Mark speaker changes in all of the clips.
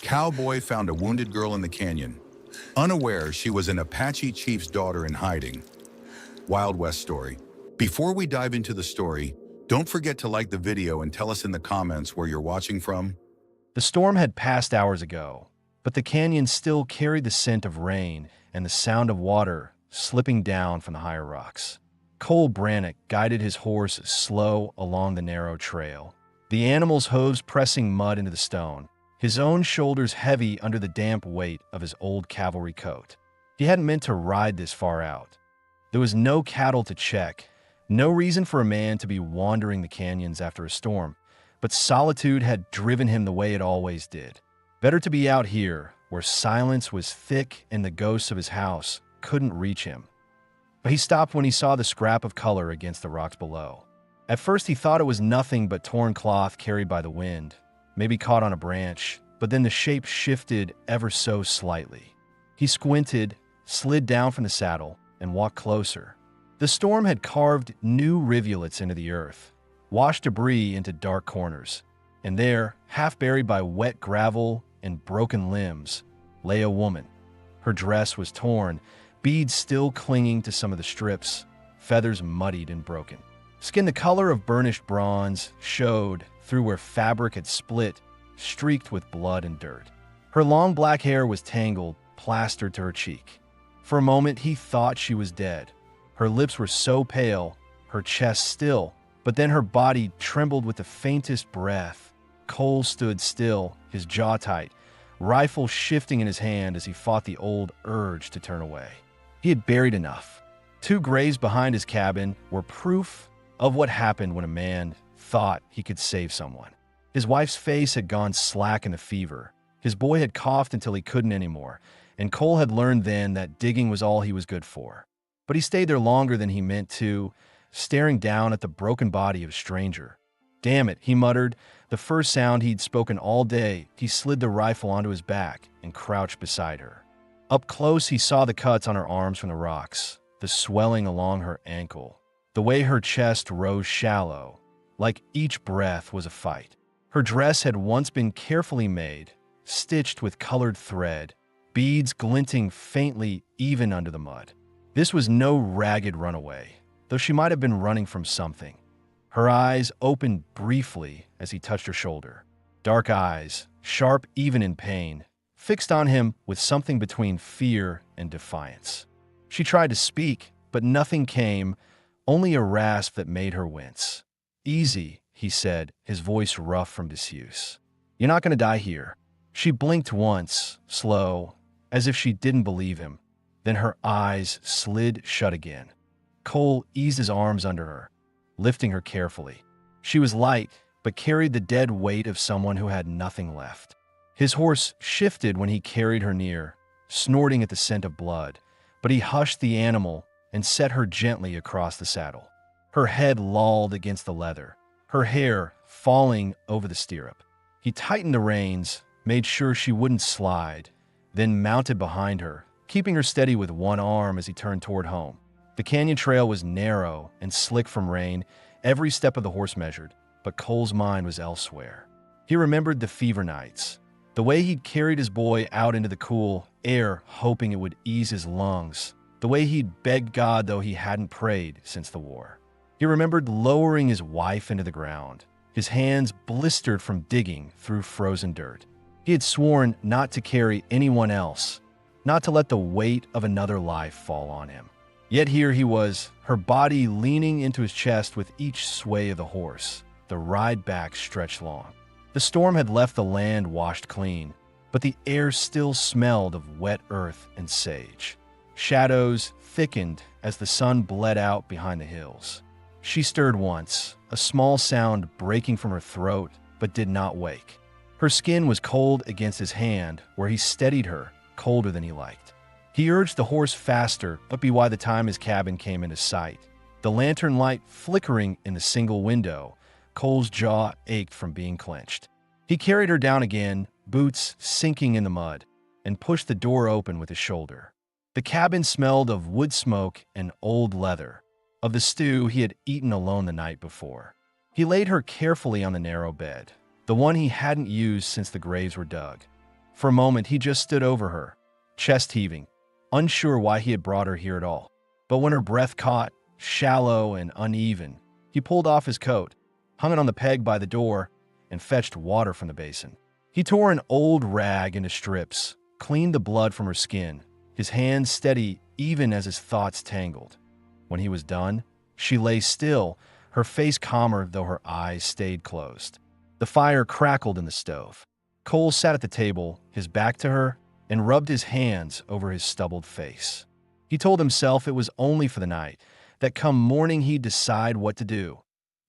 Speaker 1: Cowboy found a wounded girl in the canyon, unaware she was an Apache chief's daughter in hiding. Wild West story. Before we dive into the story, don't forget to like the video and tell us in the comments where you're watching from.
Speaker 2: The storm had passed hours ago, but the canyon still carried the scent of rain and the sound of water slipping down from the higher rocks. Cole Brannock guided his horse slow along the narrow trail, the animal's hooves pressing mud into the stone, his own shoulders heavy under the damp weight of his old cavalry coat. He hadn't meant to ride this far out. There was no cattle to check, no reason for a man to be wandering the canyons after a storm, but solitude had driven him the way it always did. Better to be out here, where silence was thick and the ghosts of his house couldn't reach him. But he stopped when he saw the scrap of color against the rocks below. At first he thought it was nothing but torn cloth carried by the wind, maybe caught on a branch, but then the shape shifted ever so slightly. He squinted, slid down from the saddle, and walked closer. The storm had carved new rivulets into the earth, washed debris into dark corners, and there, half buried by wet gravel and broken limbs, lay a woman. Her dress was torn, beads still clinging to some of the strips, feathers muddied and broken. Skin the color of burnished bronze showed through where fabric had split, streaked with blood and dirt. Her long black hair was tangled, plastered to her cheek. For a moment he thought she was dead. Her lips were so pale, her chest still, but then her body trembled with the faintest breath. Cole stood still, his jaw tight, rifle shifting in his hand as he fought the old urge to turn away. He had buried enough. 2 graves behind his cabin were proof of what happened when a man thought he could save someone. His wife's face had gone slack in the fever. His boy had coughed until he couldn't anymore, and Cole had learned then that digging was all he was good for. But he stayed there longer than he meant to, staring down at the broken body of a stranger. "Damn it," he muttered, the first sound he'd spoken all day. He slid the rifle onto his back and crouched beside her. Up close, he saw the cuts on her arms from the rocks, the swelling along her ankle, the way her chest rose shallow, like each breath was a fight. Her dress had once been carefully made, stitched with colored thread, beads glinting faintly even under the mud. This was no ragged runaway, though she might have been running from something. Her eyes opened briefly as he touched her shoulder. Dark eyes, sharp even in pain, fixed on him with something between fear and defiance. She tried to speak, but nothing came, only a rasp that made her wince. "Easy," he said, his voice rough from disuse. "You're not going to die here." She blinked once, slow, as if she didn't believe him. Then her eyes slid shut again. Cole eased his arms under her, lifting her carefully. She was light, but carried the dead weight of someone who had nothing left. His horse shifted when he carried her near, snorting at the scent of blood, but he hushed the animal and set her gently across the saddle. Her head lolled against the leather, her hair falling over the stirrup. He tightened the reins, made sure she wouldn't slide, then mounted behind her, keeping her steady with one arm as he turned toward home. The canyon trail was narrow and slick from rain, every step of the horse measured, but Cole's mind was elsewhere. He remembered the fever nights, the way he'd carried his boy out into the cool air hoping it would ease his lungs, the way he'd begged God though he hadn't prayed since the war. He remembered lowering his wife into the ground, his hands blistered from digging through frozen dirt. He had sworn not to carry anyone else, not to let the weight of another life fall on him. Yet here he was, her body leaning into his chest with each sway of the horse, the ride back stretched long. The storm had left the land washed clean, but the air still smelled of wet earth and sage. Shadows thickened as the sun bled out behind the hills. She stirred once, a small sound breaking from her throat, but did not wake. Her skin was cold against his hand, where he steadied her, colder than he liked. He urged the horse faster, but by the time his cabin came into sight, the lantern light flickering in the single window, Cole's jaw ached from being clenched. He carried her down again, boots sinking in the mud, and pushed the door open with his shoulder. The cabin smelled of wood smoke and old leather, of the stew he had eaten alone the night before. He laid her carefully on the narrow bed, the one he hadn't used since the graves were dug. For a moment, he just stood over her, chest heaving, unsure why he had brought her here at all. But when her breath caught, shallow and uneven, he pulled off his coat, hung it on the peg by the door, and fetched water from the basin. He tore an old rag into strips, cleaned the blood from her skin, his hands steady even as his thoughts tangled. When he was done, she lay still, her face calmer though her eyes stayed closed. The fire crackled in the stove. Cole sat at the table, his back to her, and rubbed his hands over his stubbled face. He told himself it was only for the night, that come morning he'd decide what to do.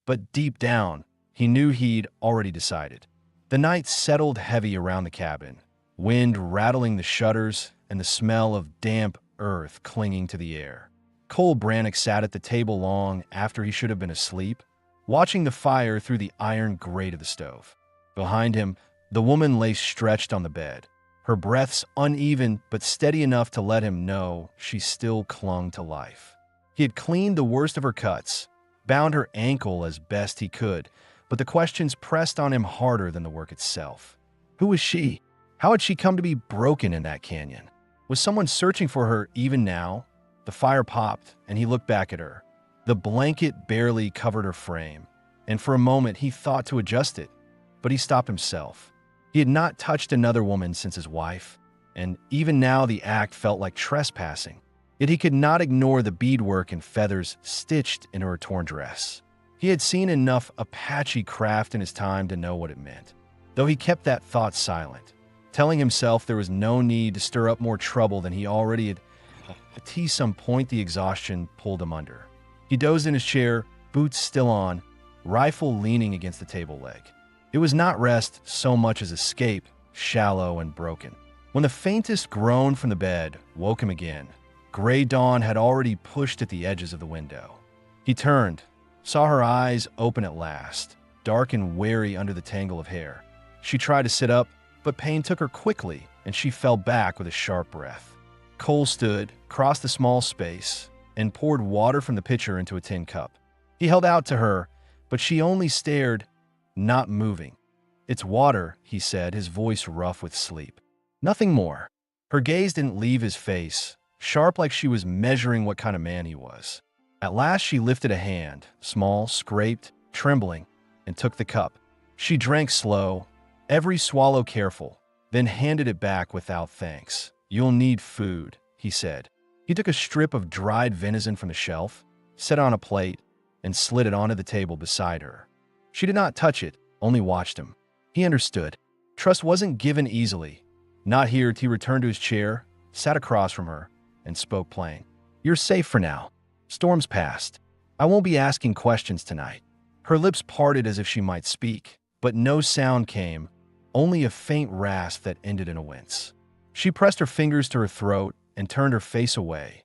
Speaker 2: But deep down, he knew he'd already decided. The night settled heavy around the cabin, wind rattling the shutters and the smell of damp earth clinging to the air. Cole Brannick sat at the table long after he should have been asleep, watching the fire through the iron grate of the stove. Behind him, the woman lay stretched on the bed, her breaths uneven but steady enough to let him know she still clung to life. He had cleaned the worst of her cuts, bound her ankle as best he could, but the questions pressed on him harder than the work itself. Who was she? How had she come to be broken in that canyon? Was someone searching for her even now? The fire popped, and he looked back at her. The blanket barely covered her frame, and for a moment he thought to adjust it, but he stopped himself. He had not touched another woman since his wife, and even now the act felt like trespassing. Yet he could not ignore the beadwork and feathers stitched into her torn dress. He had seen enough Apache craft in his time to know what it meant, though he kept that thought silent, telling himself there was no need to stir up more trouble than he already had. At some point, the exhaustion pulled him under. He dozed in his chair, boots still on, rifle leaning against the table leg. It was not rest so much as escape, shallow and broken. When the faintest groan from the bed woke him again, gray dawn had already pushed at the edges of the window. He turned, saw her eyes open at last, dark and wary under the tangle of hair. She tried to sit up, but pain took her quickly, and she fell back with a sharp breath. Cole stood, crossed the small space, and poured water from the pitcher into a tin cup. He held out to her, but she only stared, not moving. "It's water," he said, his voice rough with sleep. Nothing more. Her gaze didn't leave his face, sharp like she was measuring what kind of man he was. At last she lifted a hand, small, scraped, trembling, and took the cup. She drank slow, every swallow careful, then handed it back without thanks. "You'll need food," he said. He took a strip of dried venison from the shelf, set it on a plate, and slid it onto the table beside her. She did not touch it, only watched him. He understood. Trust wasn't given easily. Not here. He returned to his chair, sat across from her, and spoke plain. "You're safe for now. Storm's past. I won't be asking questions tonight." Her lips parted as if she might speak, but no sound came, only a faint rasp that ended in a wince. She pressed her fingers to her throat and turned her face away.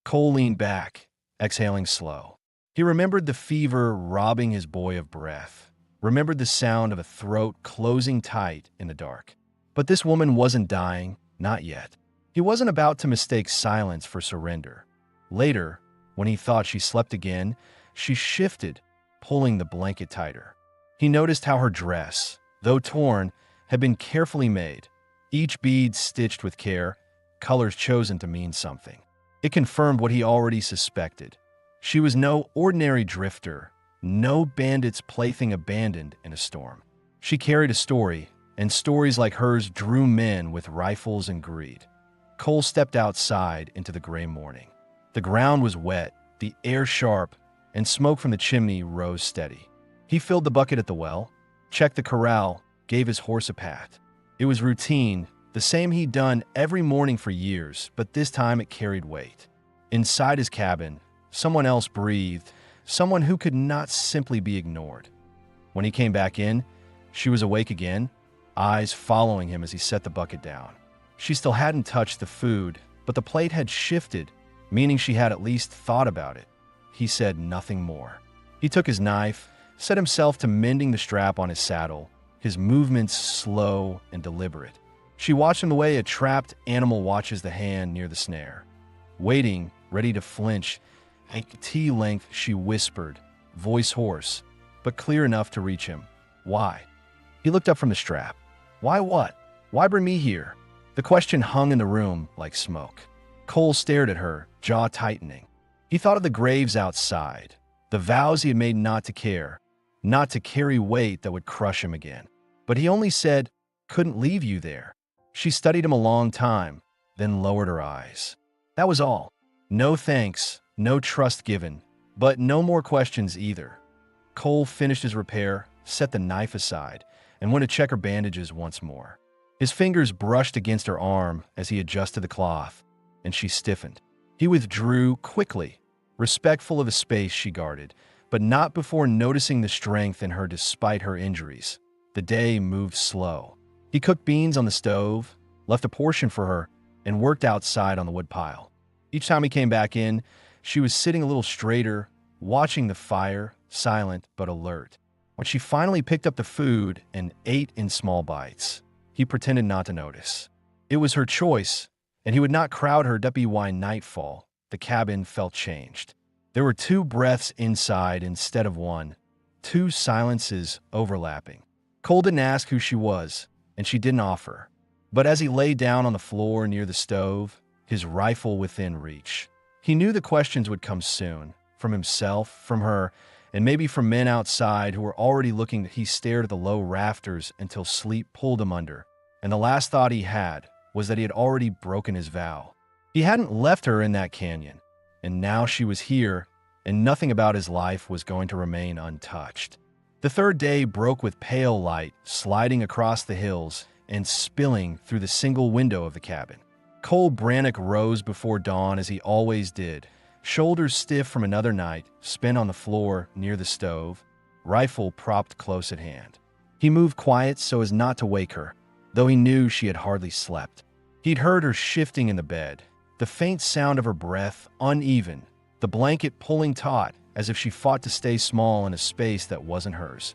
Speaker 2: Cole leaned back, exhaling slow. He remembered the fever robbing his boy of breath, remembered the sound of a throat closing tight in the dark. But this woman wasn't dying, not yet. He wasn't about to mistake silence for surrender. Later, when he thought she slept again, she shifted, pulling the blanket tighter. He noticed how her dress, though torn, had been carefully made, each bead stitched with care, colors chosen to mean something. It confirmed what he already suspected. She was no ordinary drifter, no bandit's plaything abandoned in a storm. She carried a story, and stories like hers drew men with rifles and greed. Cole stepped outside into the gray morning. The ground was wet, the air sharp, and smoke from the chimney rose steady. He filled the bucket at the well, checked the corral, gave his horse a pat. It was routine, the same he'd done every morning for years, but this time it carried weight. Inside his cabin, someone else breathed, someone who could not simply be ignored. When he came back in, she was awake again, eyes following him as he set the bucket down. She still hadn't touched the food, but the plate had shifted, meaning she had at least thought about it. He said nothing more. He took his knife, set himself to mending the strap on his saddle, his movements slow and deliberate. She watched him the way a trapped animal watches the hand near the snare. Waiting, ready to flinch, at T-length she whispered, voice hoarse, but clear enough to reach him. "Why?" He looked up from the strap. "Why what?" Why bring me here? The question hung in the room like smoke. Cole stared at her, jaw tightening. He thought of the graves outside, the vows he had made not to care, not to carry weight that would crush him again. But he only said, "Couldn't leave you there." She studied him a long time, then lowered her eyes. That was all. No thanks, no trust given, but no more questions either. Cole finished his repair, set the knife aside, and went to check her bandages once more. His fingers brushed against her arm as he adjusted the cloth, and she stiffened. He withdrew quickly, respectful of the space she guarded, but not before noticing the strength in her despite her injuries. The day moved slow. He cooked beans on the stove, left a portion for her, and worked outside on the woodpile. Each time he came back in, she was sitting a little straighter, watching the fire, silent but alert. When she finally picked up the food and ate in small bites, he pretended not to notice. It was her choice, and he would not crowd her. By nightfall, the cabin felt changed. There were two breaths inside instead of one, two silences overlapping. Cole didn't ask who she was, and she didn't offer. But as he lay down on the floor near the stove, his rifle within reach, he knew the questions would come soon, from himself, from her, and maybe from men outside who were already looking. He stared at the low rafters until sleep pulled him under, and the last thought he had was that he had already broken his vow. He hadn't left her in that canyon, and now she was here, and nothing about his life was going to remain untouched. The third day broke with pale light sliding across the hills and spilling through the single window of the cabin. Cole Brannick rose before dawn as he always did, shoulders stiff from another night spent on the floor near the stove, rifle propped close at hand. He moved quiet so as not to wake her, though he knew she had hardly slept. He'd heard her shifting in the bed, the faint sound of her breath uneven, the blanket pulling taut as if she fought to stay small in a space that wasn't hers.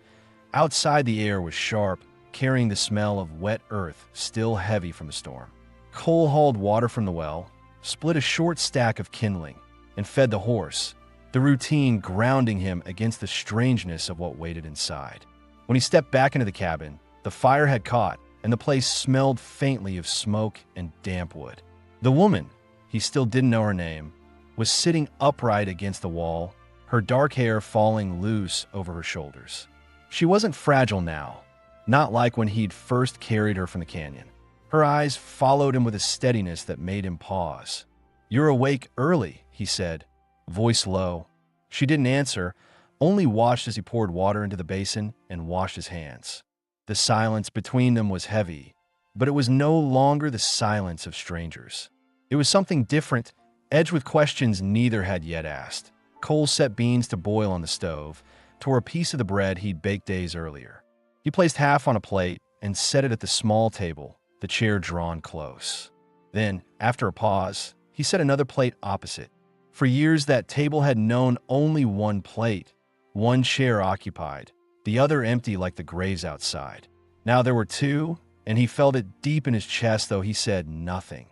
Speaker 2: Outside, the air was sharp, carrying the smell of wet earth still heavy from the storm. Cole hauled water from the well, split a short stack of kindling, and fed the horse, the routine grounding him against the strangeness of what waited inside. When he stepped back into the cabin, the fire had caught, and the place smelled faintly of smoke and damp wood. The woman, he still didn't know her name, was sitting upright against the wall, her dark hair falling loose over her shoulders. She wasn't fragile now, not like when he'd first carried her from the canyon. Her eyes followed him with a steadiness that made him pause. "You're awake early," he said, voice low. She didn't answer, only watched as he poured water into the basin and washed his hands. The silence between them was heavy, but it was no longer the silence of strangers. It was something different, edged with questions neither had yet asked. Cole set beans to boil on the stove, tore a piece of the bread he'd baked days earlier. He placed half on a plate and set it at the small table, the chair drawn close. Then, after a pause, he set another plate opposite. For years, that table had known only one plate, one chair occupied, the other empty like the graves outside. Now there were two, and he felt it deep in his chest, though he said nothing.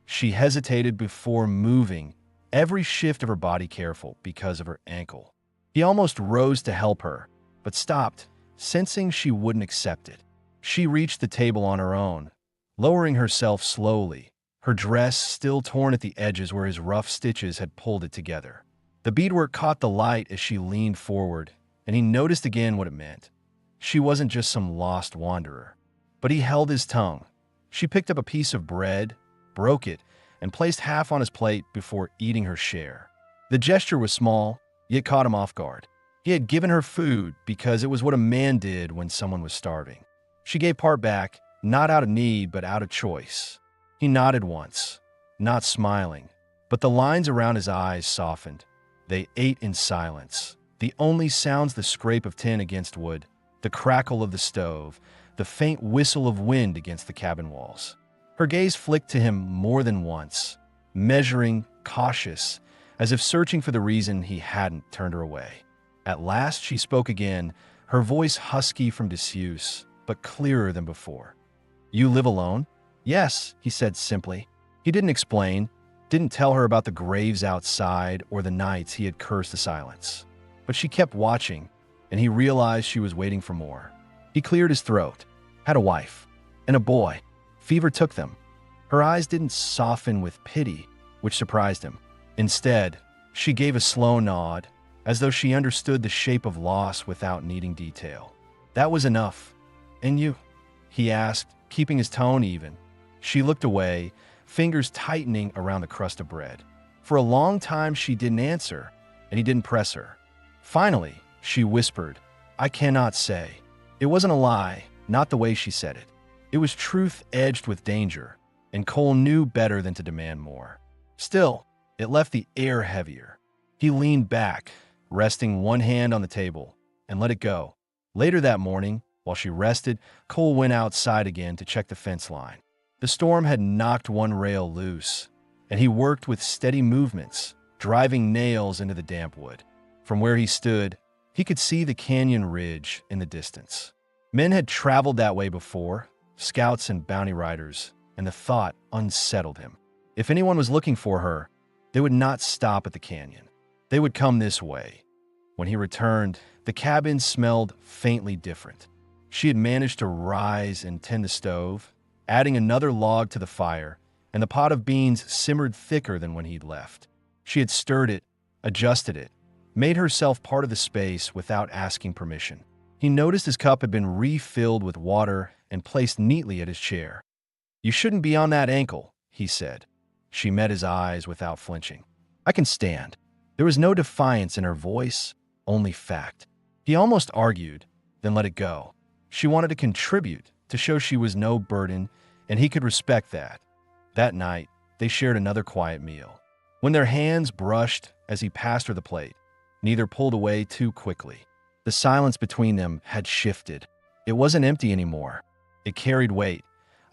Speaker 2: She hesitated before moving, every shift of her body careful because of her ankle. He almost rose to help her, but stopped, sensing she wouldn't accept it. She reached the table on her own, lowering herself slowly, her dress still torn at the edges where his rough stitches had pulled it together. The beadwork caught the light as she leaned forward, and he noticed again what it meant. She wasn't just some lost wanderer, but he held his tongue. She picked up a piece of bread, broke it, and placed half on his plate before eating her share. The gesture was small, yet caught him off guard. He had given her food because it was what a man did when someone was starving. She gave part back, not out of need, but out of choice. He nodded once, not smiling, but the lines around his eyes softened. They ate in silence. The only sounds the scrape of tin against wood, the crackle of the stove, the faint whistle of wind against the cabin walls. Her gaze flicked to him more than once, measuring, cautious, as if searching for the reason he hadn't turned her away. At last she spoke again, her voice husky from disuse, but clearer than before. "You live alone?" "Yes," he said simply. He didn't explain, didn't tell her about the graves outside or the nights he had cursed the silence. But she kept watching, and he realized she was waiting for more. He cleared his throat. "Had a wife. And a boy." Fever took them. Her eyes didn't soften with pity, which surprised him. Instead, she gave a slow nod, as though she understood the shape of loss without needing detail. "That was enough. And you?" he asked, keeping his tone even. She looked away, fingers tightening around the crust of bread. For a long time she didn't answer, and he didn't press her. Finally, she whispered, "I cannot say." It wasn't a lie, not the way she said it. It was truth edged with danger, and Cole knew better than to demand more. Still, it left the air heavier. He leaned back, resting one hand on the table, and let it go. Later that morning, while she rested, Cole went outside again to check the fence line. The storm had knocked one rail loose, and he worked with steady movements, driving nails into the damp wood. From where he stood, he could see the canyon ridge in the distance. Men had traveled that way before, scouts and bounty riders, and the thought unsettled him. If anyone was looking for her, they would not stop at the canyon. They would come this way. When he returned, the cabin smelled faintly different. She had managed to rise and tend the stove, adding another log to the fire, and the pot of beans simmered thicker than when he'd left. She had stirred it, adjusted it, made herself part of the space without asking permission. He noticed his cup had been refilled with water and placed neatly at his chair. "You shouldn't be on that ankle," he said. She met his eyes without flinching. "I can stand." There was no defiance in her voice, only fact. He almost argued, then let it go. She wanted to contribute, to show she was no burden, and he could respect that. That night, they shared another quiet meal. When their hands brushed as he passed her the plate, neither pulled away too quickly. The silence between them had shifted. It wasn't empty anymore. It carried weight,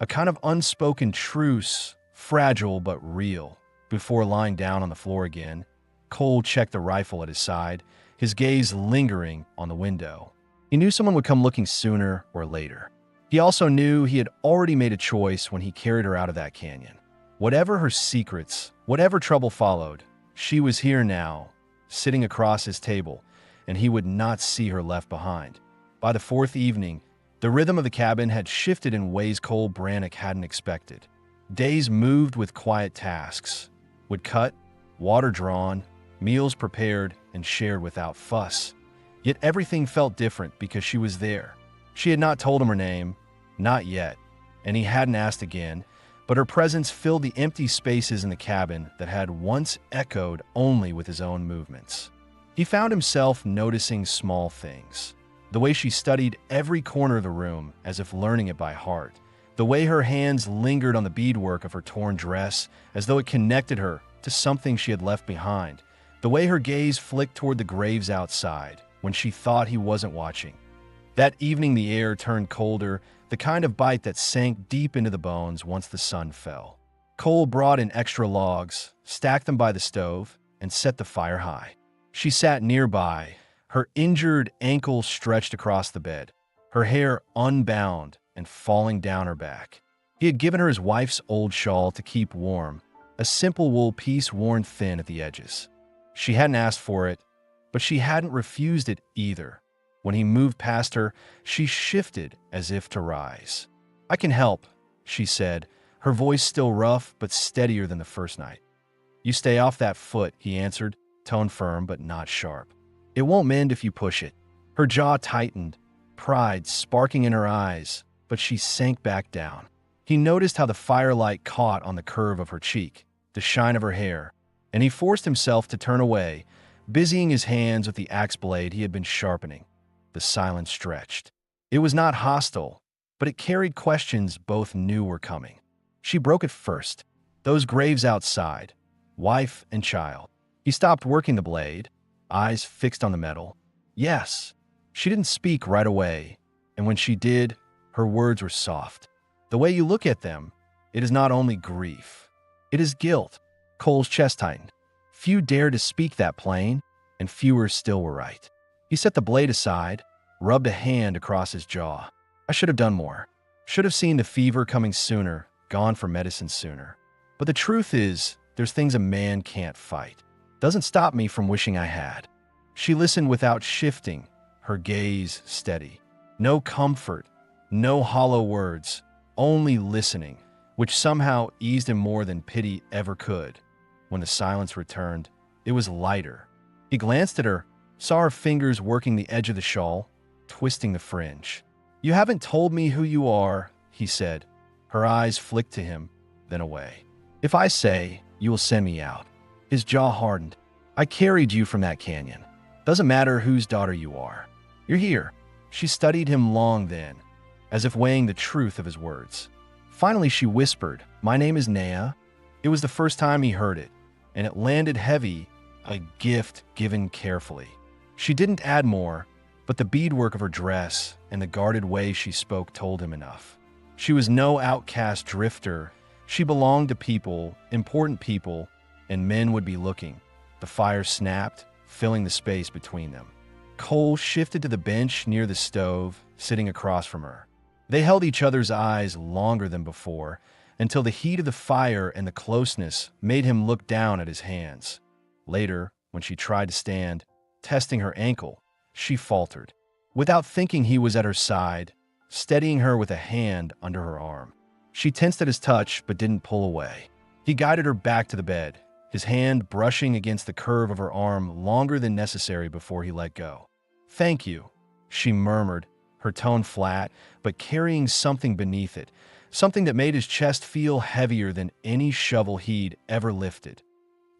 Speaker 2: a kind of unspoken truce, fragile but real. Before lying down on the floor again, Cole checked the rifle at his side, his gaze lingering on the window. He knew someone would come looking sooner or later. He also knew he had already made a choice when he carried her out of that canyon. Whatever her secrets, whatever trouble followed, she was here now, sitting across his table, and he would not see her left behind. By the fourth evening, the rhythm of the cabin had shifted in ways Cole Brannick hadn't expected. Days moved with quiet tasks. Wood cut, water drawn, meals prepared and shared without fuss. Yet everything felt different because she was there. She had not told him her name, not yet, and he hadn't asked again, but her presence filled the empty spaces in the cabin that had once echoed only with his own movements. He found himself noticing small things. The way she studied every corner of the room as if learning it by heart. The way her hands lingered on the beadwork of her torn dress as though it connected her to something she had left behind. The way her gaze flicked toward the graves outside when she thought he wasn't watching. That evening the air turned colder, the kind of bite that sank deep into the bones once the sun fell. Cole brought in extra logs, stacked them by the stove, and set the fire high. She sat nearby, her injured ankle stretched across the bed, her hair unbound and falling down her back. He had given her his wife's old shawl to keep warm, a simple wool piece worn thin at the edges. She hadn't asked for it, but she hadn't refused it either. When he moved past her, she shifted as if to rise. "I can help," she said, her voice still rough but steadier than the first night. "You stay off that foot," he answered, tone firm but not sharp. "It won't mend if you push it." Her jaw tightened, pride sparking in her eyes, but she sank back down. He noticed how the firelight caught on the curve of her cheek, the shine of her hair, and he forced himself to turn away, busying his hands with the axe blade he had been sharpening. The silence stretched. It was not hostile, but it carried questions both knew were coming. She broke it first. Those graves outside, wife and child. He stopped working the blade, eyes fixed on the metal. Yes. She didn't speak right away, and when she did, her words were soft. The way you look at them, it is not only grief. It is guilt. Cole's chest tightened. Few dared to speak that plain, and fewer still were right. He set the blade aside, rubbed a hand across his jaw. "I should have done more. Should have seen the fever coming sooner, gone for medicine sooner. But the truth is, there's things a man can't fight. Doesn't stop me from wishing I had." She listened without shifting, her gaze steady. No comfort, no hollow words, only listening, which somehow eased him more than pity ever could. When the silence returned, it was lighter. He glanced at her, saw her fingers working the edge of the shawl, twisting the fringe. "You haven't told me who you are," he said. Her eyes flicked to him, then away. "If I say, you will send me out." His jaw hardened. "I carried you from that canyon. Doesn't matter whose daughter you are. You're here." She studied him long then, as if weighing the truth of his words. Finally, she whispered, "My name is Nea." It was the first time he heard it, and it landed heavy, a gift given carefully. She didn't add more, but the beadwork of her dress and the guarded way she spoke told him enough. She was no outcast drifter. She belonged to people, important people, and men would be looking. The fire snapped, filling the space between them. Cole shifted to the bench near the stove, sitting across from her. They held each other's eyes longer than before, until the heat of the fire and the closeness made him look down at his hands. Later, when she tried to stand, testing her ankle, she faltered. Without thinking, he was at her side, steadying her with a hand under her arm. She tensed at his touch but didn't pull away. He guided her back to the bed, his hand brushing against the curve of her arm longer than necessary before he let go. "Thank you," she murmured, her tone flat, but carrying something beneath it, something that made his chest feel heavier than any shovel he'd ever lifted.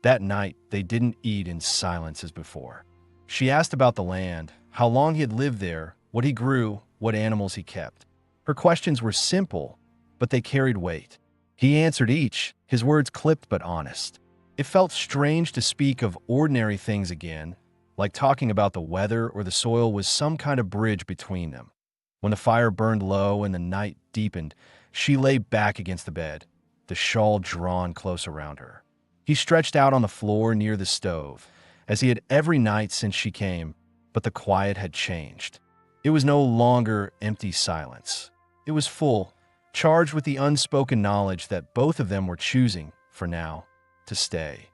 Speaker 2: That night, they didn't eat in silence as before. She asked about the land, how long he had lived there, what he grew, what animals he kept. Her questions were simple, but they carried weight. He answered each, his words clipped but honest. It felt strange to speak of ordinary things again, like talking about the weather or the soil was some kind of bridge between them. When the fire burned low and the night deepened, she lay back against the bed, the shawl drawn close around her. He stretched out on the floor near the stove, as he had every night since she came, but the quiet had changed. It was no longer empty silence. It was full, charged with the unspoken knowledge that both of them were choosing, for now, to stay.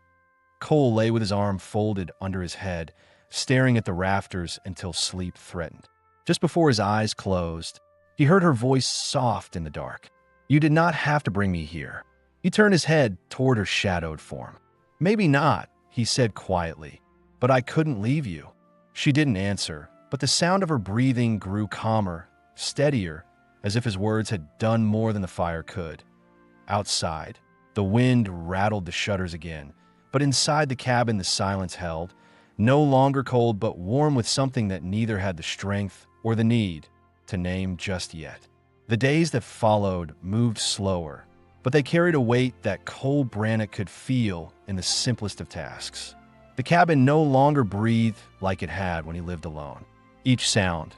Speaker 2: Cole lay with his arm folded under his head, staring at the rafters until sleep threatened. Just before his eyes closed, he heard her voice soft in the dark. "You did not have to bring me here." He turned his head toward her shadowed form. "Maybe not," he said quietly, "but I couldn't leave you." She didn't answer, but the sound of her breathing grew calmer, steadier, as if his words had done more than the fire could. Outside, the wind rattled the shutters again, but inside the cabin the silence held, no longer cold but warm with something that neither had the strength or the need to name just yet. The days that followed moved slower, but they carried a weight that Cole Brannock could feel in the simplest of tasks. The cabin no longer breathed like it had when he lived alone. Each sound,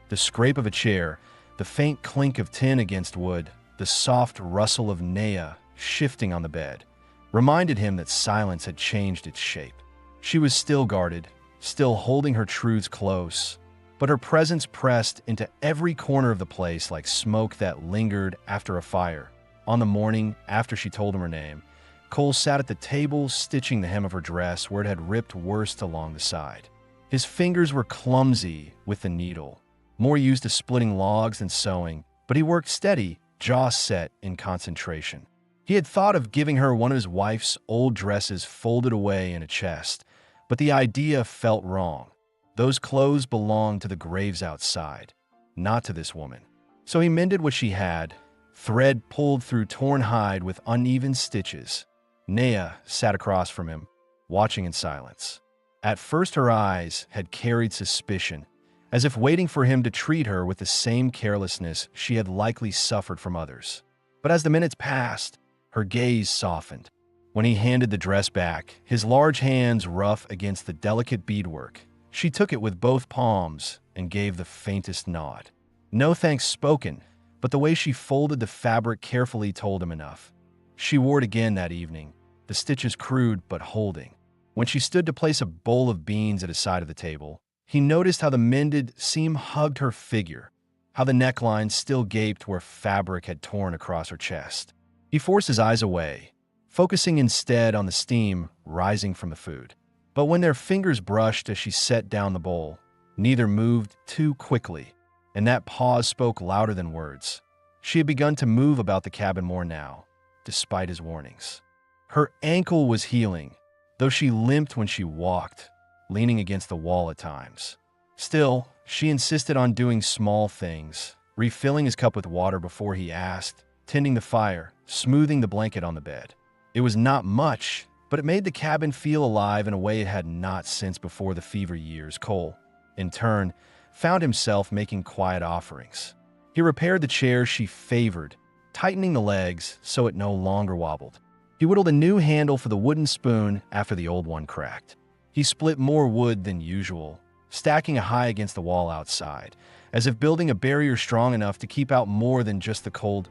Speaker 2: the scrape of a chair, the faint clink of tin against wood, the soft rustle of Nea shifting on the bed, reminded him that silence had changed its shape. She was still guarded, still holding her truths close, but her presence pressed into every corner of the place like smoke that lingered after a fire. On the morning after she told him her name, Cole sat at the table stitching the hem of her dress where it had ripped worst along the side. His fingers were clumsy with the needle, more used to splitting logs than sewing, but he worked steady, jaw set in concentration. He had thought of giving her one of his wife's old dresses folded away in a chest, but the idea felt wrong. Those clothes belonged to the graves outside, not to this woman. So he mended what she had, thread pulled through torn hide with uneven stitches. Nea sat across from him, watching in silence. At first her eyes had carried suspicion, as if waiting for him to treat her with the same carelessness she had likely suffered from others. But as the minutes passed, her gaze softened. When he handed the dress back, his large hands rough against the delicate beadwork, she took it with both palms and gave the faintest nod. No thanks spoken, but the way she folded the fabric carefully told him enough. She wore it again that evening, the stitches crude but holding. When she stood to place a bowl of beans at his side of the table, he noticed how the mended seam hugged her figure, how the neckline still gaped where fabric had torn across her chest. He forced his eyes away, focusing instead on the steam rising from the food. But when their fingers brushed as she set down the bowl, neither moved too quickly, and that pause spoke louder than words. She had begun to move about the cabin more now, despite his warnings. Her ankle was healing, though she limped when she walked, leaning against the wall at times. Still, she insisted on doing small things, refilling his cup with water before he asked, tending the fire, smoothing the blanket on the bed. It was not much, but it made the cabin feel alive in a way it had not since before the fever years. Cole, in turn, found himself making quiet offerings. He repaired the chair she favored, tightening the legs so it no longer wobbled. He whittled a new handle for the wooden spoon after the old one cracked. He split more wood than usual, stacking it high against the wall outside, as if building a barrier strong enough to keep out more than just the cold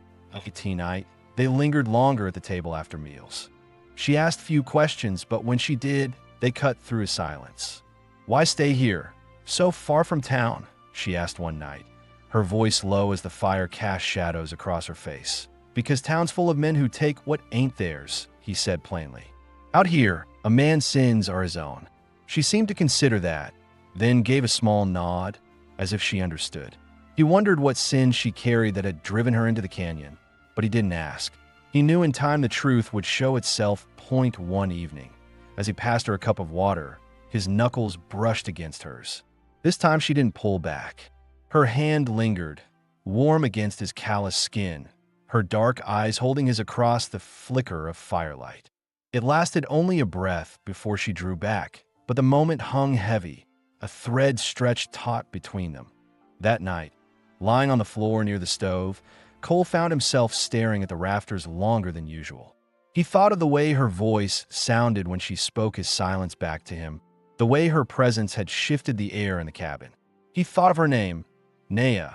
Speaker 2: tea night. They lingered longer at the table after meals. She asked few questions, but when she did, they cut through his silence. "Why stay here, so far from town?" she asked one night, her voice low as the fire cast shadows across her face. "Because town's full of men who take what ain't theirs," he said plainly. "Out here, a man's sins are his own." She seemed to consider that, then gave a small nod, as if she understood. He wondered what sin she carried that had driven her into the canyon, but he didn't ask. He knew in time the truth would show itself. One evening, as he passed her a cup of water, his knuckles brushed against hers. This time she didn't pull back. Her hand lingered, warm against his calloused skin, her dark eyes holding his across the flicker of firelight. It lasted only a breath before she drew back, but the moment hung heavy, a thread stretched taut between them. That night, lying on the floor near the stove, Cole found himself staring at the rafters longer than usual. He thought of the way her voice sounded when she spoke his silence back to him, the way her presence had shifted the air in the cabin. He thought of her name, Naya,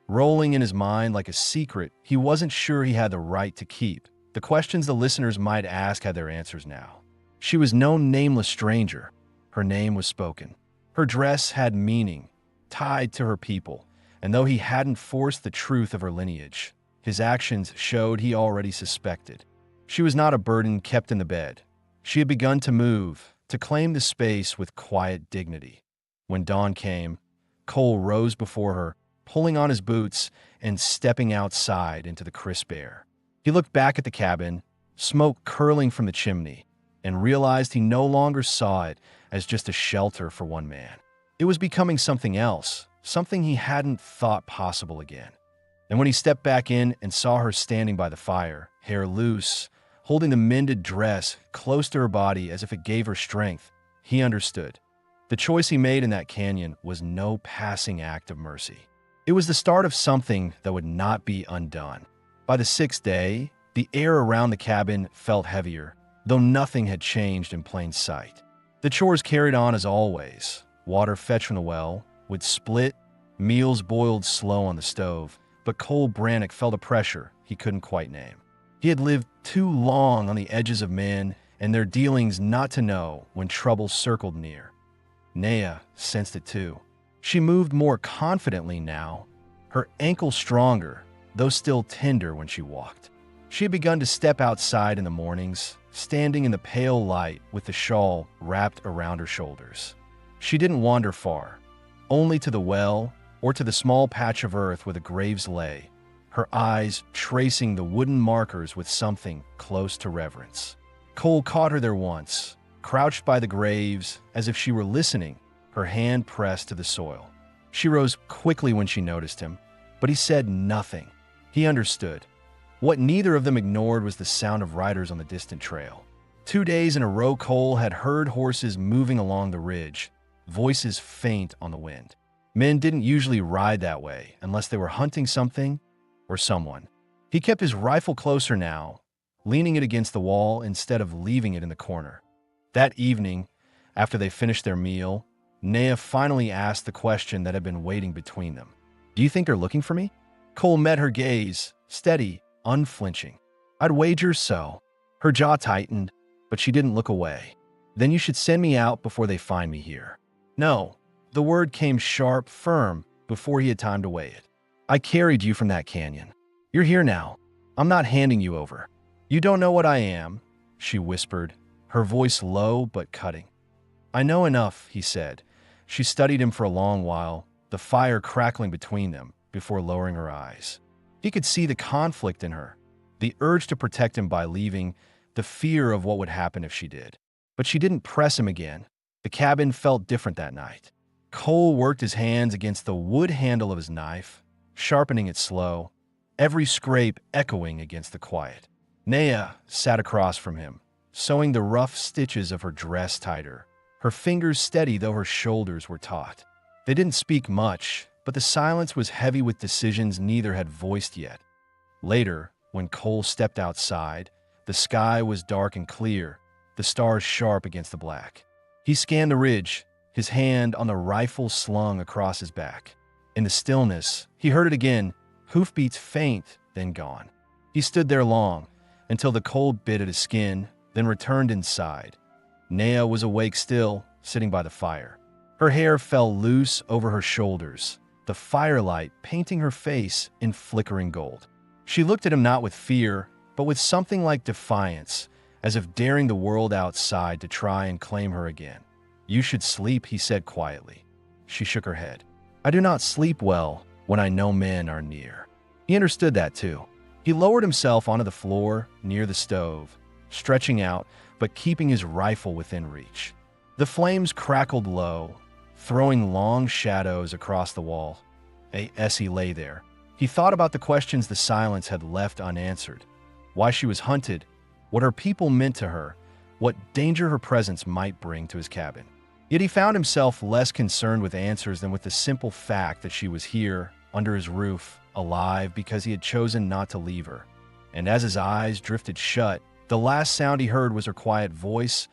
Speaker 2: rolling in his mind like a secret he wasn't sure he had the right to keep. The questions the listeners might ask had their answers now. She was no nameless stranger. Her name was spoken. Her dress had meaning, tied to her people, and though he hadn't forced the truth of her lineage, his actions showed he already suspected. She was not a burden kept in the bed. She had begun to move, to claim the space with quiet dignity. When dawn came, Cole rose before her, pulling on his boots and stepping outside into the crisp air. He looked back at the cabin, smoke curling from the chimney, and realized he no longer saw it as just a shelter for one man. It was becoming something else, something he hadn't thought possible again. And when he stepped back in and saw her standing by the fire, hair loose, holding the mended dress close to her body as if it gave her strength, he understood. The choice he made in that canyon was no passing act of mercy. It was the start of something that would not be undone. By the sixth day, the air around the cabin felt heavier, though nothing had changed in plain sight. The chores carried on as always. Water fetched from the well, would split, meals boiled slow on the stove, but Cole Brannick felt a pressure he couldn't quite name. He had lived too long on the edges of men and their dealings not to know when trouble circled near. Naya sensed it too. She moved more confidently now, her ankle stronger, though still tender when she walked. She had begun to step outside in the mornings, standing in the pale light with the shawl wrapped around her shoulders. She didn't wander far, only to the well or to the small patch of earth where the graves lay, her eyes tracing the wooden markers with something close to reverence. Cole caught her there once, crouched by the graves as if she were listening, her hand pressed to the soil. She rose quickly when she noticed him, but he said nothing. He understood. What neither of them ignored was the sound of riders on the distant trail. 2 days in a row Cole had heard horses moving along the ridge, voices faint on the wind. Men didn't usually ride that way unless they were hunting something or someone. He kept his rifle closer now, leaning it against the wall instead of leaving it in the corner. That evening, after they finished their meal, Naya finally asked the question that had been waiting between them. "Do you think they're looking for me?" Cole met her gaze, steady, unflinching. "I'd wager so." Her jaw tightened, but she didn't look away. "Then you should send me out before they find me here." "No." The word came sharp, firm, before he had time to weigh it. "I carried you from that canyon. You're here now. I'm not handing you over." "You don't know what I am," she whispered, her voice low but cutting. "I know enough," he said. She studied him for a long while, the fire crackling between them, before lowering her eyes. He could see the conflict in her, The urge to protect him by leaving, the fear of what would happen if she did. But she didn't press him again. The cabin felt different that night. Cole worked his hands against the wood handle of his knife, sharpening it slow, every scrape echoing against the quiet. Naya sat across from him, sewing the rough stitches of her dress tighter, her fingers steady though her shoulders were taut. They didn't speak much, but the silence was heavy with decisions neither had voiced yet. Later, when Cole stepped outside, the sky was dark and clear, the stars sharp against the black. He scanned the ridge, his hand on the rifle slung across his back. In the stillness, he heard it again, hoofbeats faint, then gone. He stood there long, until the cold bit at his skin, then returned inside. Naya was awake still, sitting by the fire. Her hair fell loose over her shoulders, the firelight painting her face in flickering gold. She looked at him not with fear, but with something like defiance, as if daring the world outside to try and claim her again. "You should sleep," he said quietly. She shook her head. "I do not sleep well when I know men are near." He understood that too. He lowered himself onto the floor near the stove, stretching out, but keeping his rifle within reach. The flames crackled low, throwing long shadows across the wall. As he lay there, he thought about the questions the silence had left unanswered. Why she was hunted, what her people meant to her, what danger her presence might bring to his cabin. Yet he found himself less concerned with answers than with the simple fact that she was here, under his roof, alive because he had chosen not to leave her. And as his eyes drifted shut, the last sound he heard was her quiet voice,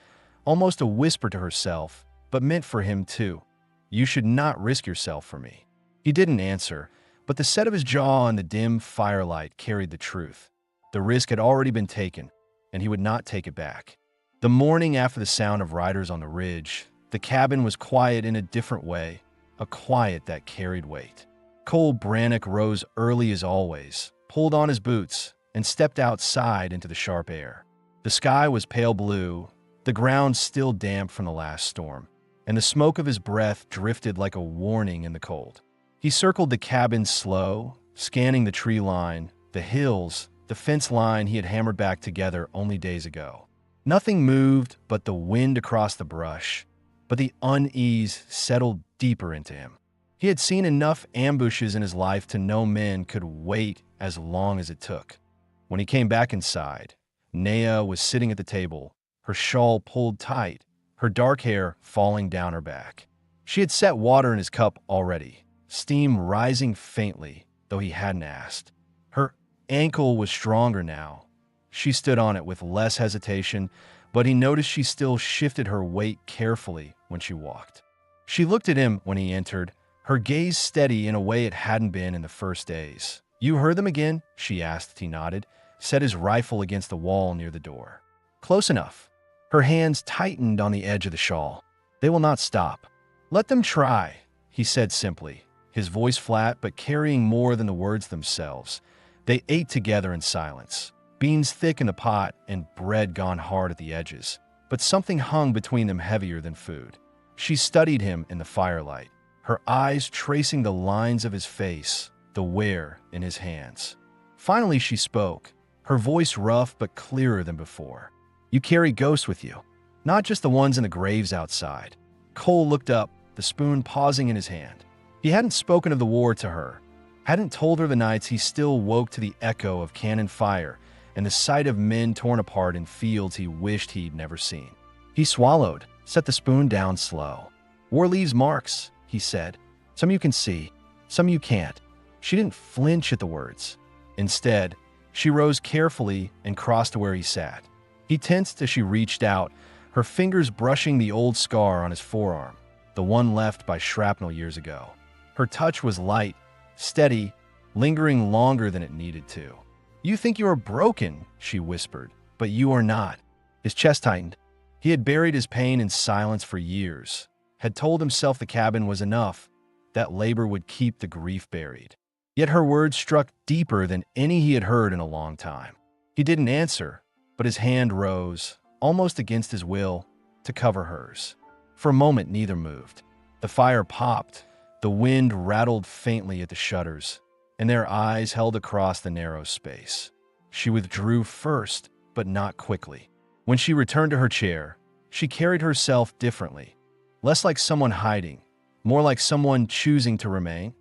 Speaker 2: almost a whisper to herself, but meant for him too. "You should not risk yourself for me." He didn't answer, but the set of his jaw and the dim firelight carried the truth. The risk had already been taken, and he would not take it back. The morning after the sound of riders on the ridge, the cabin was quiet in a different way, a quiet that carried weight. Cole Brannock rose early as always, pulled on his boots, and stepped outside into the sharp air. The sky was pale blue, the ground still damp from the last storm, and the smoke of his breath drifted like a warning in the cold. He circled the cabin slow, scanning the tree line, the hills, the fence line he had hammered back together only days ago. Nothing moved but the wind across the brush, but the unease settled deeper into him. He had seen enough ambushes in his life to know men could wait as long as it took. When he came back inside, Naya was sitting at the table, her shawl pulled tight, her dark hair falling down her back. She had set water in his cup already, steam rising faintly, though he hadn't asked. Her ankle was stronger now. She stood on it with less hesitation, but he noticed she still shifted her weight carefully when she walked. She looked at him when he entered, her gaze steady in a way it hadn't been in the first days. "You heard them again?" she asked. He nodded, set his rifle against the wall near the door. "Close enough." Her hands tightened on the edge of the shawl. "They will not stop." "Let them try," he said simply, his voice flat but carrying more than the words themselves. They ate together in silence, beans thick in the pot and bread gone hard at the edges, but something hung between them heavier than food. She studied him in the firelight, her eyes tracing the lines of his face, the wear in his hands. Finally she spoke, her voice rough but clearer than before. "You carry ghosts with you, not just the ones in the graves outside." Cole looked up, the spoon pausing in his hand. He hadn't spoken of the war to her, hadn't told her the nights he still woke to the echo of cannon fire and the sight of men torn apart in fields he wished he'd never seen. He swallowed, set the spoon down slow. "War leaves marks," he said. "Some you can see, some you can't." She didn't flinch at the words. Instead, she rose carefully and crossed to where he sat. He tensed as she reached out, her fingers brushing the old scar on his forearm, the one left by shrapnel years ago. Her touch was light, steady, lingering longer than it needed to. "You think you are broken," she whispered, "but you are not." His chest tightened. He had buried his pain in silence for years, had told himself the cabin was enough, that labor would keep the grief buried. Yet her words struck deeper than any he had heard in a long time. He didn't answer, but his hand rose, almost against his will, to cover hers. For a moment neither moved. The fire popped, the wind rattled faintly at the shutters, and their eyes held across the narrow space. She withdrew first, but not quickly. When she returned to her chair, she carried herself differently, less like someone hiding, more like someone choosing to remain.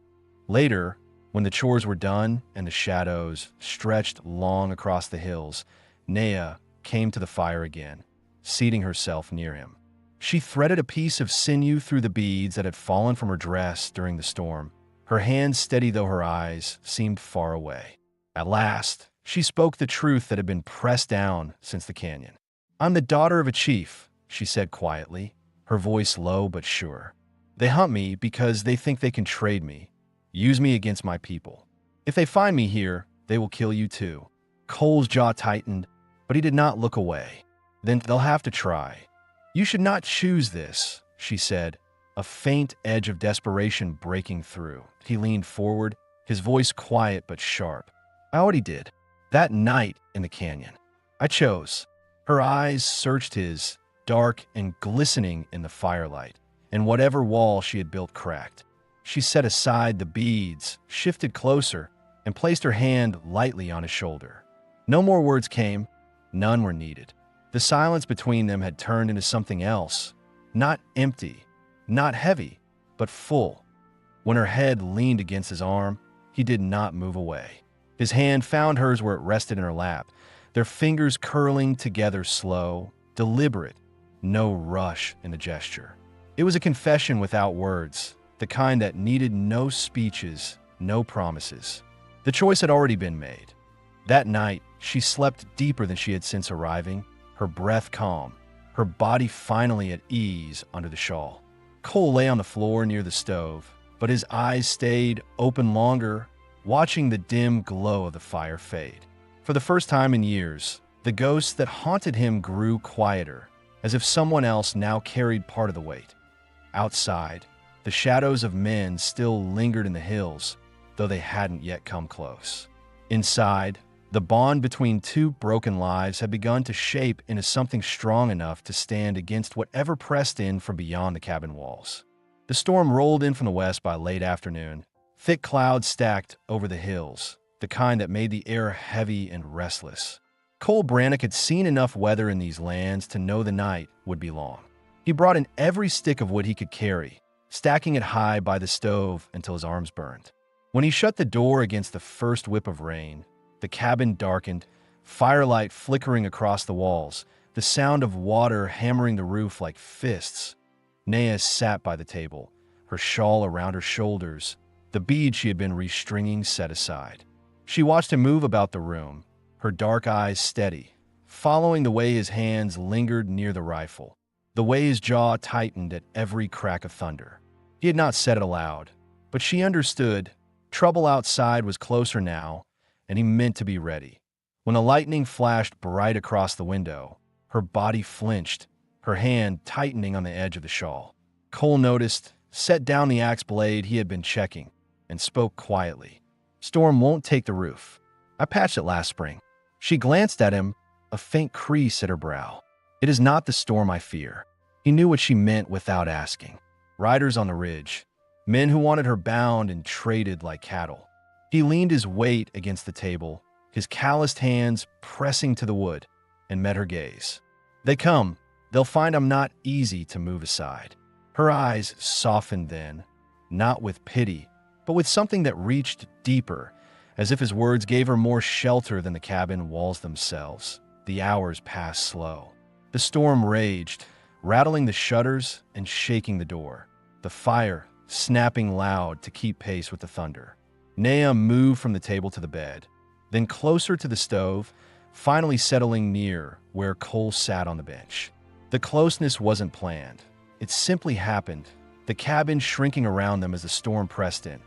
Speaker 2: Later, when the chores were done and the shadows stretched long across the hills, Nea came to the fire again, seating herself near him. She threaded a piece of sinew through the beads that had fallen from her dress during the storm, her hands steady though her eyes seemed far away. At last, she spoke the truth that had been pressed down since the canyon. "I'm the daughter of a chief," she said quietly, her voice low but sure. "They hunt me because they think they can trade me, use me against my people. If they find me here, they will kill you too." Cole's jaw tightened, but he did not look away. "Then they'll have to try. You should not choose this," she said, a faint edge of desperation breaking through. He leaned forward, his voice quiet but sharp. "I already did. That night in the canyon. I chose." Her eyes searched his, dark and glistening in the firelight, and whatever wall she had built cracked. She set aside the beads, shifted closer, and placed her hand lightly on his shoulder. No more words came. None were needed. The silence between them had turned into something else, not empty, not heavy, but full. When her head leaned against his arm, he did not move away. His hand found hers where it rested in her lap, their fingers curling together slow, deliberate, no rush in the gesture. It was a confession without words, the kind that needed no speeches, no promises. The choice had already been made. That night, she slept deeper than she had since arriving, her breath calm, her body finally at ease under the shawl. Cole lay on the floor near the stove, but his eyes stayed open longer, watching the dim glow of the fire fade. For the first time in years, the ghost that haunted him grew quieter, as if someone else now carried part of the weight. Outside, the shadows of men still lingered in the hills, though they hadn't yet come close. Inside, the bond between two broken lives had begun to shape into something strong enough to stand against whatever pressed in from beyond the cabin walls. The storm rolled in from the west by late afternoon, thick clouds stacked over the hills, the kind that made the air heavy and restless. Cole Brannick had seen enough weather in these lands to know the night would be long. He brought in every stick of wood he could carry, stacking it high by the stove until his arms burned. When he shut the door against the first whip of rain, the cabin darkened, firelight flickering across the walls, the sound of water hammering the roof like fists. Nea sat by the table, her shawl around her shoulders, the bead she had been restringing set aside. She watched him move about the room, her dark eyes steady, following the way his hands lingered near the rifle, the way his jaw tightened at every crack of thunder. He had not said it aloud, but she understood. Trouble outside was closer now, and he meant to be ready. When the lightning flashed bright across the window, her body flinched, her hand tightening on the edge of the shawl. Cole noticed, set down the axe blade he had been checking, and spoke quietly. "Storm won't take the roof. I patched it last spring." She glanced at him, a faint crease at her brow. "It is not the storm I fear." He knew what she meant without asking. Riders on the ridge, men who wanted her bound and traded like cattle. He leaned his weight against the table, his calloused hands pressing to the wood, and met her gaze. "They come. They'll find I'm not easy to move aside." Her eyes softened then, not with pity, but with something that reached deeper, as if his words gave her more shelter than the cabin walls themselves. The hours passed slow. The storm raged, rattling the shutters and shaking the door, the fire snapping loud to keep pace with the thunder. Nea moved from the table to the bed, then closer to the stove, finally settling near where Cole sat on the bench. The closeness wasn't planned. It simply happened, the cabin shrinking around them as the storm pressed in.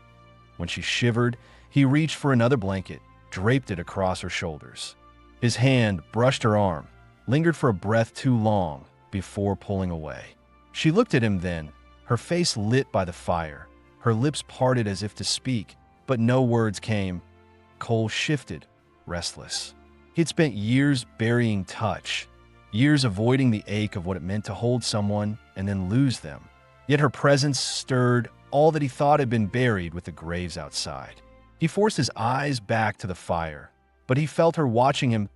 Speaker 2: When she shivered, he reached for another blanket, draped it across her shoulders. His hand brushed her arm, lingered for a breath too long before pulling away. She looked at him then, her face lit by the fire, her lips parted as if to speak, but no words came. Cole shifted, restless. He'd spent years burying touch, years avoiding the ache of what it meant to hold someone and then lose them. Yet her presence stirred all that he thought had been buried with the graves outside. He forced his eyes back to the fire, but he felt her watching him.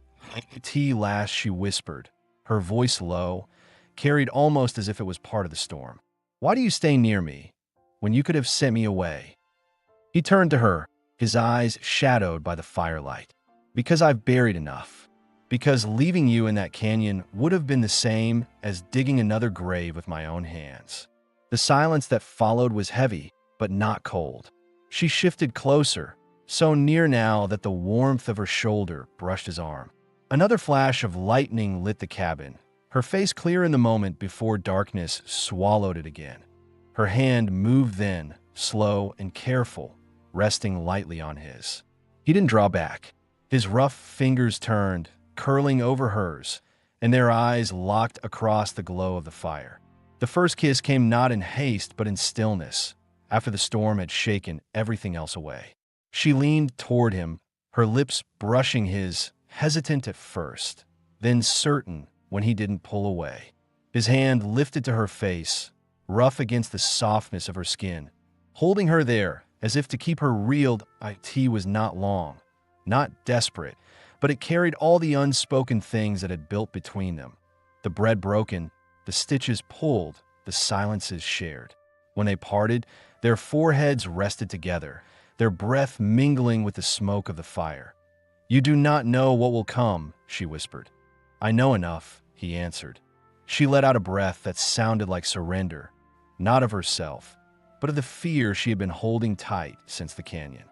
Speaker 2: Tea last, she whispered, her voice low, carried almost as if it was part of the storm. Why do you stay near me when you could have sent me away? He turned to her, his eyes shadowed by the firelight. Because I've buried enough. Because leaving you in that canyon would have been the same as digging another grave with my own hands. The silence that followed was heavy, but not cold. She shifted closer, so near now that the warmth of her shoulder brushed his arm. Another flash of lightning lit the cabin, her face clear in the moment before darkness swallowed it again. Her hand moved then, slow and careful, resting lightly on his. He didn't draw back. His rough fingers turned, curling over hers, and their eyes locked across the glow of the fire. The first kiss came not in haste but in stillness, after the storm had shaken everything else away. She leaned toward him, her lips brushing his, hesitant at first, then certain when he didn't pull away. His hand lifted to her face, rough against the softness of her skin, holding her there as if to keep her reeled. It was not long, not desperate, but it carried all the unspoken things that had built between them. The bread broken, the stitches pulled, the silences shared. When they parted, their foreheads rested together, their breath mingling with the smoke of the fire. You do not know what will come, she whispered. I know enough, he answered. She let out a breath that sounded like surrender, not of herself, but of the fear she had been holding tight since the canyon.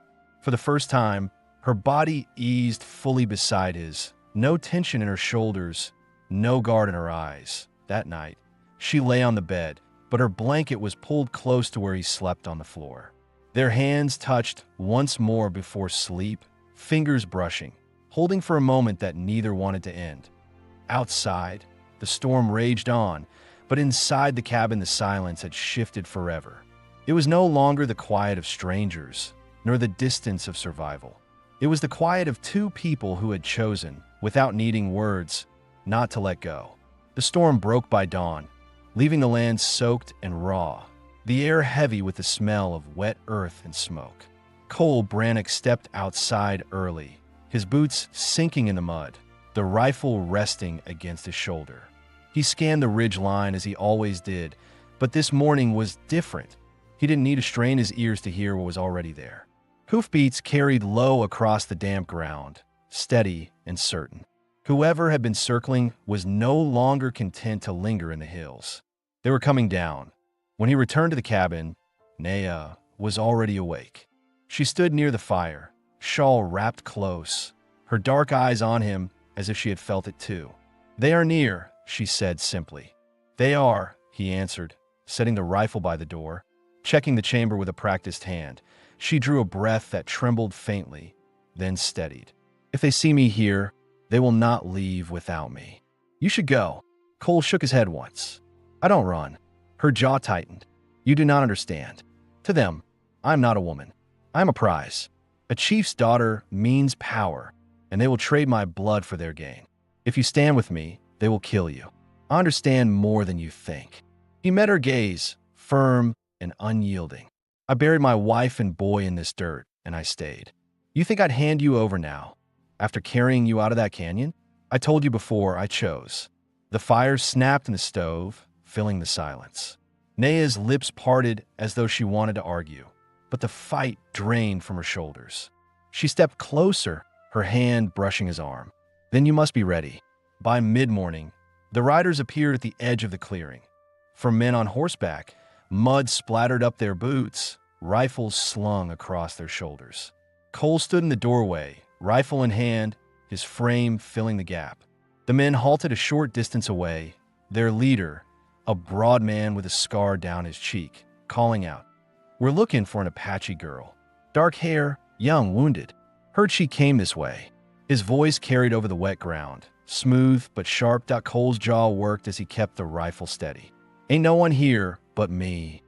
Speaker 2: For the first time, her body eased fully beside his, no tension in her shoulders, no guard in her eyes. That night, she lay on the bed, but her blanket was pulled close to where he slept on the floor. Their hands touched once more before sleep, fingers brushing, holding for a moment that neither wanted to end. Outside, the storm raged on, but inside the cabin the silence had shifted forever. It was no longer the quiet of strangers, nor the distance of survival. It was the quiet of two people who had chosen, without needing words, not to let go. The storm broke by dawn, leaving the land soaked and raw, the air heavy with the smell of wet earth and smoke. Cole Brannock stepped outside early, his boots sinking in the mud, the rifle resting against his shoulder. He scanned the ridge line as he always did, but this morning was different. He didn't need to strain his ears to hear what was already there. Hoofbeats carried low across the damp ground, steady and certain. Whoever had been circling was no longer content to linger in the hills. They were coming down. When he returned to the cabin, Naya was already awake. She stood near the fire, shawl wrapped close, her dark eyes on him as if she had felt it too. They are near, she said simply. They are, he answered, setting the rifle by the door, checking the chamber with a practiced hand. She drew a breath that trembled faintly, then steadied. If they see me here, they will not leave without me. You should go. Cole shook his head once. I don't run. Her jaw tightened. You do not understand. To them, I'm not a woman. I'm a prize. A chief's daughter means power, and they will trade my blood for their gain. If you stand with me, they will kill you. I understand more than you think. He met her gaze, firm and unyielding. I buried my wife and boy in this dirt, and I stayed. You think I'd hand you over now, after carrying you out of that canyon? I told you before I chose. The fire snapped in the stove, filling the silence. Naya's lips parted as though she wanted to argue, but the fight drained from her shoulders. She stepped closer, her hand brushing his arm. Then you must be ready. By mid-morning, the riders appeared at the edge of the clearing. For men on horseback, mud splattered up their boots, rifles slung across their shoulders. Cole stood in the doorway, rifle in hand, his frame filling the gap. The men halted a short distance away, their leader, a broad man with a scar down his cheek, calling out, We're looking for an Apache girl. Dark hair, young, wounded. Heard she came this way. His voice carried over the wet ground, smooth but sharp. Cole's jaw worked as he kept the rifle steady. Ain't no one here but me.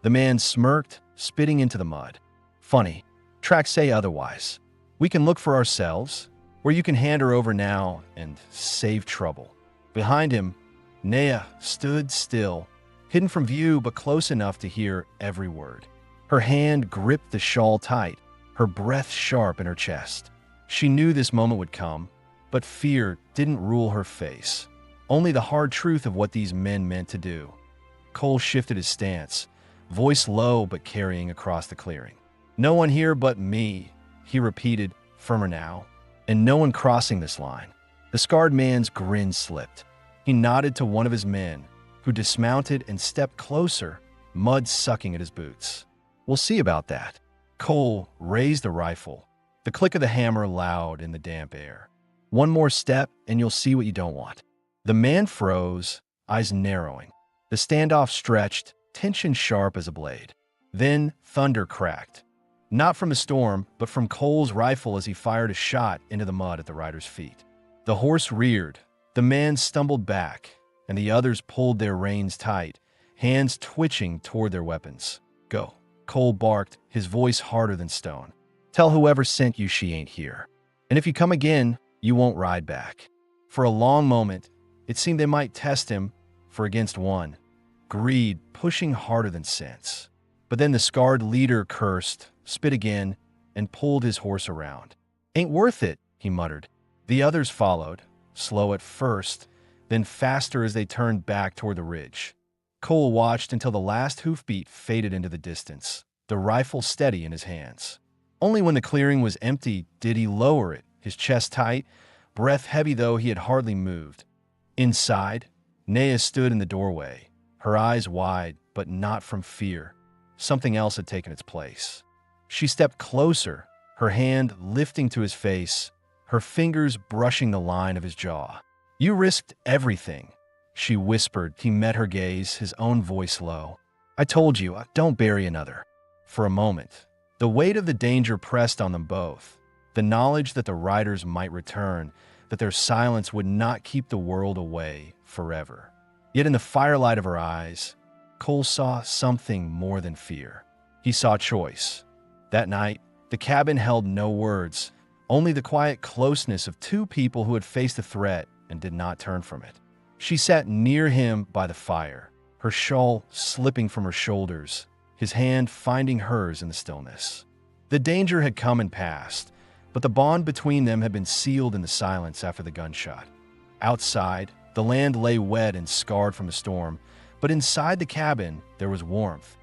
Speaker 2: The man smirked, spitting into the mud. Funny, tracks say otherwise. We can look for ourselves, or you can hand her over now and save trouble. Behind him, Naya stood still, hidden from view but close enough to hear every word. Her hand gripped the shawl tight, her breath sharp in her chest. She knew this moment would come, but fear didn't rule her face. Only the hard truth of what these men meant to do. Cole shifted his stance, voice low but carrying across the clearing. "No one here but me," he repeated, firmer now. "And no one crossing this line." The scarred man's grin slipped. He nodded to one of his men, who dismounted and stepped closer, mud sucking at his boots. "We'll see about that." Cole raised the rifle, the click of the hammer loud in the damp air. "One more step and you'll see what you don't want." The man froze, eyes narrowing. The standoff stretched, tension sharp as a blade. Then thunder cracked. Not from a storm, but from Cole's rifle as he fired a shot into the mud at the rider's feet. The horse reared, the man stumbled back, and the others pulled their reins tight, hands twitching toward their weapons. "Go," Cole barked, his voice harder than stone. "Tell whoever sent you she ain't here. And if you come again, you won't ride back." For a long moment, it seemed they might test him for against one, greed pushing harder than sense. But then the scarred leader cursed, spit again, and pulled his horse around. "Ain't worth it," he muttered. The others followed, slow at first, then faster as they turned back toward the ridge. Cole watched until the last hoofbeat faded into the distance, the rifle steady in his hands. Only when the clearing was empty did he lower it, his chest tight, breath heavy though he had hardly moved. Inside, Naya stood in the doorway, her eyes wide, but not from fear. Something else had taken its place. She stepped closer, her hand lifting to his face, her fingers brushing the line of his jaw. "You risked everything," she whispered. He met her gaze, his own voice low. "I told you, don't bury another." For a moment, the weight of the danger pressed on them both. The knowledge that the riders might return, that their silence would not keep the world away forever. Yet in the firelight of her eyes, Cole saw something more than fear. He saw choice. That night, the cabin held no words, only the quiet closeness of two people who had faced a threat and did not turn from it. She sat near him by the fire, her shawl slipping from her shoulders, his hand finding hers in the stillness. The danger had come and passed, but the bond between them had been sealed in the silence after the gunshot. Outside, the land lay wet and scarred from the storm, but inside the cabin, there was warmth.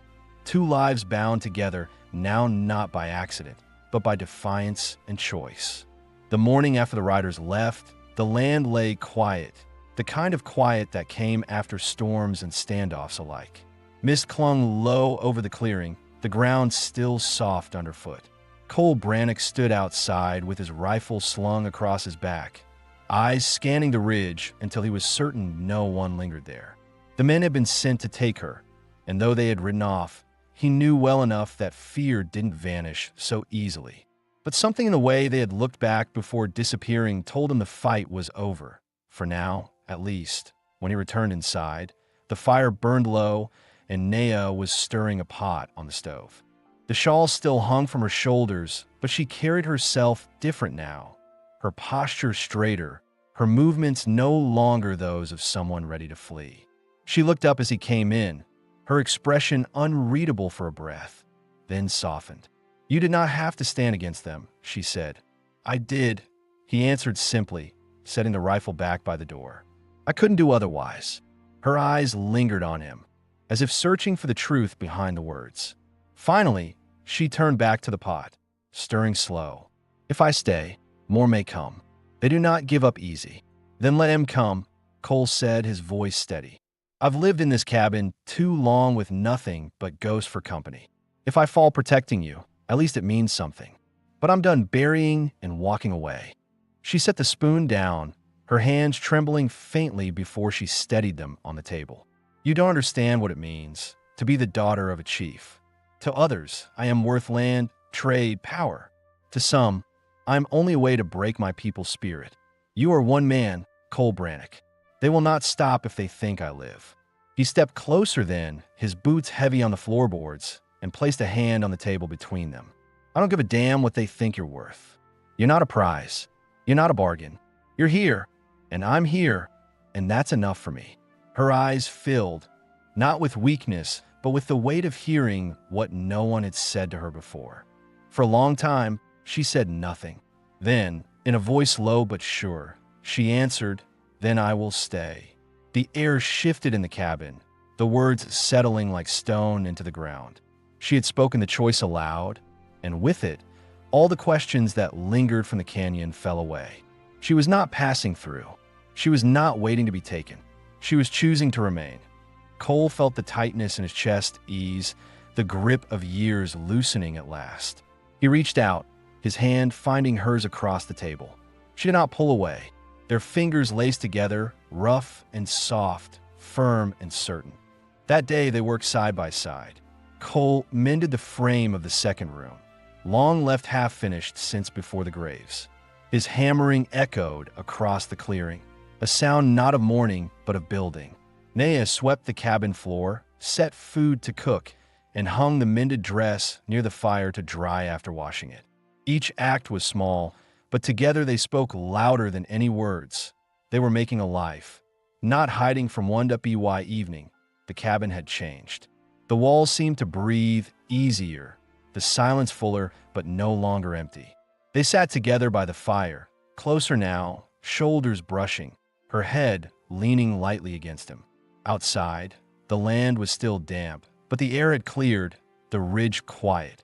Speaker 2: Two lives bound together, now not by accident, but by defiance and choice. The morning after the riders left, the land lay quiet, the kind of quiet that came after storms and standoffs alike. Mist clung low over the clearing, the ground still soft underfoot. Cole Brannock stood outside with his rifle slung across his back, eyes scanning the ridge until he was certain no one lingered there. The men had been sent to take her, and though they had ridden off, he knew well enough that fear didn't vanish so easily. But something in the way they had looked back before disappearing told him the fight was over. For now, at least. When he returned inside, the fire burned low, and Naya was stirring a pot on the stove. The shawl still hung from her shoulders, but she carried herself different now. Her posture straighter, her movements no longer those of someone ready to flee. She looked up as he came in, her expression unreadable for a breath, then softened. "You did not have to stand against them," she said. "I did," he answered simply, setting the rifle back by the door. "I couldn't do otherwise." Her eyes lingered on him, as if searching for the truth behind the words. Finally, she turned back to the pot, stirring slow. "If I stay, more may come. They do not give up easy." "Then let him come," Cole said, his voice steady. "I've lived in this cabin too long with nothing but ghosts for company. If I fall protecting you, at least it means something. But I'm done burying and walking away." She set the spoon down, her hands trembling faintly before she steadied them on the table. "You don't understand what it means to be the daughter of a chief. To others, I am worth land, trade, power. To some, I am only a way to break my people's spirit. You are one man, Cole Brannock. They will not stop if they think I live." He stepped closer then, his boots heavy on the floorboards, and placed a hand on the table between them. "I don't give a damn what they think you're worth. You're not a prize. You're not a bargain. You're here, and I'm here, and that's enough for me." Her eyes filled, not with weakness, but with the weight of hearing what no one had said to her before. For a long time, she said nothing. Then, in a voice low but sure, she answered, "Then I will stay." The air shifted in the cabin, the words settling like stone into the ground. She had spoken the choice aloud, and with it, all the questions that lingered from the canyon fell away. She was not passing through. She was not waiting to be taken. She was choosing to remain. Cole felt the tightness in his chest ease, the grip of years loosening at last. He reached out, his hand finding hers across the table. She did not pull away. Their fingers laced together, rough and soft, firm and certain. That day they worked side by side. Cole mended the frame of the second room, long left half-finished since before the graves. His hammering echoed across the clearing, a sound not of mourning but of building. Naya swept the cabin floor, set food to cook, and hung the mended dress near the fire to dry after washing it. Each act was small, but together they spoke louder than any words. They were making a life, not hiding from one-by evening. The cabin had changed. The walls seemed to breathe easier, the silence fuller but no longer empty. They sat together by the fire, closer now, shoulders brushing, her head leaning lightly against him. Outside, the land was still damp, but the air had cleared, the ridge quiet.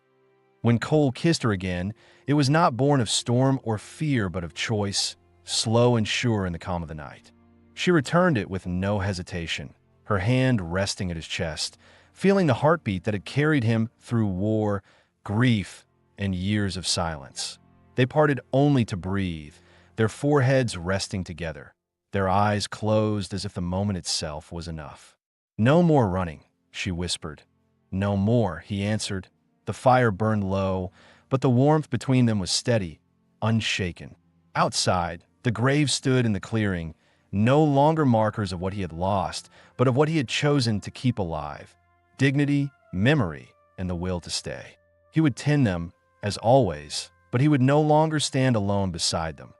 Speaker 2: When Cole kissed her again, it was not born of storm or fear but of choice, slow and sure in the calm of the night. She returned it with no hesitation, her hand resting at his chest, feeling the heartbeat that had carried him through war, grief, and years of silence. They parted only to breathe, their foreheads resting together, their eyes closed as if the moment itself was enough. "No more running," she whispered. "No more," he answered. The fire burned low, but the warmth between them was steady, unshaken. Outside, the graves stood in the clearing, no longer markers of what he had lost, but of what he had chosen to keep alive: dignity, memory, and the will to stay. He would tend them, as always, but he would no longer stand alone beside them.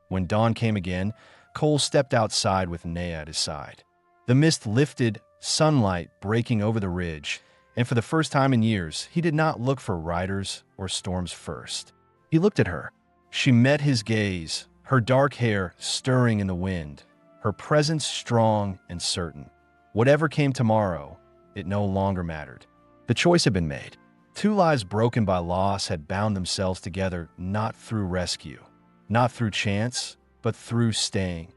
Speaker 2: When dawn came again, Cole stepped outside with Naya at his side. The mist lifted, sunlight breaking over the ridge, and for the first time in years, he did not look for riders or storms first. He looked at her. She met his gaze, her dark hair stirring in the wind, her presence strong and certain. Whatever came tomorrow, it no longer mattered. The choice had been made. Two lives broken by loss had bound themselves together not through rescue, not through chance, but through staying.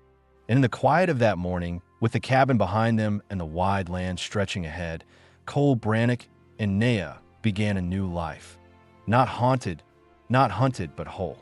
Speaker 2: And in the quiet of that morning, with the cabin behind them and the wide land stretching ahead, Cole Brannick and Naya began a new life. Not haunted, not hunted, but whole.